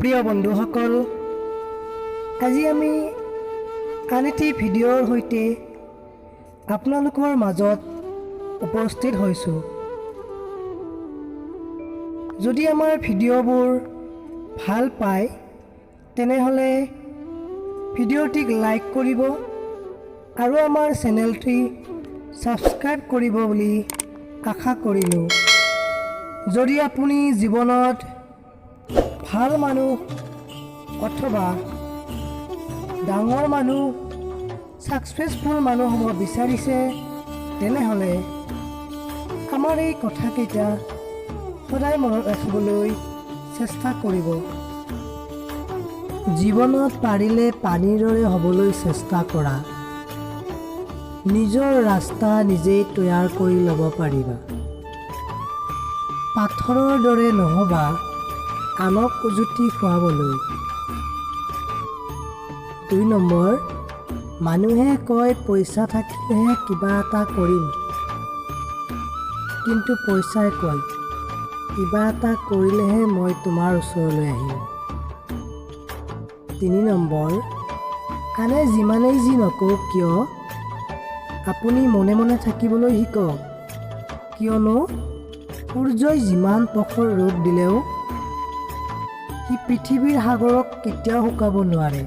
প্ৰিয় বন্ধুসকল, আজি আমি আন এটি ভিডিঅ'ৰ সৈতে আপোনালোকৰ মাজত উপস্থিত হৈছোঁ। যদি আমাৰ ভিডিঅ'বোৰ ভাল পায় তেনেহ'লে ভিডিঅ'টিক লাইক কৰিব আৰু আমাৰ চেনেলটি ছাবস্ক্ৰাইব কৰিব বুলি আশা কৰিলোঁ। যদি আপুনি জীৱনত ভাল মানুহ অথবা ডাঙৰ মানুহ ছাকচেছফুল মানুহ হ'ব বিচাৰিছে তেনেহ'লে আমাৰ এই কথাকেইটা সদায় মনত ৰাখিবলৈ চেষ্টা কৰিব। জীৱনত পাৰিলে পানীৰ দৰে হ'বলৈ চেষ্টা কৰা। নিজৰ ৰাস্তা নিজেই তৈয়াৰ কৰি ল'ব পাৰিবা। পাথৰৰ দৰে নহ'বা আনক উজুতি খুৱাবলৈ। 2 নম্বৰ, মানুহে কয় পইচা থাকিলেহে কিবা এটা কৰিম, কিন্তু পইচাই কয় কিবা এটা কৰিলেহে মই তোমাৰ ওচৰলৈ আহিম। 3 নম্বৰ, আনে যিমানেই যি নকওক কিয় আপুনি মনে মনে থাকিবলৈ শিকক, কিয়নো সূৰ্যই যিমান প্ৰখৰ ৰ'দ দিলেও সি পৃথিৱীৰ সাগৰক কেতিয়াও শুকাব নোৱাৰে।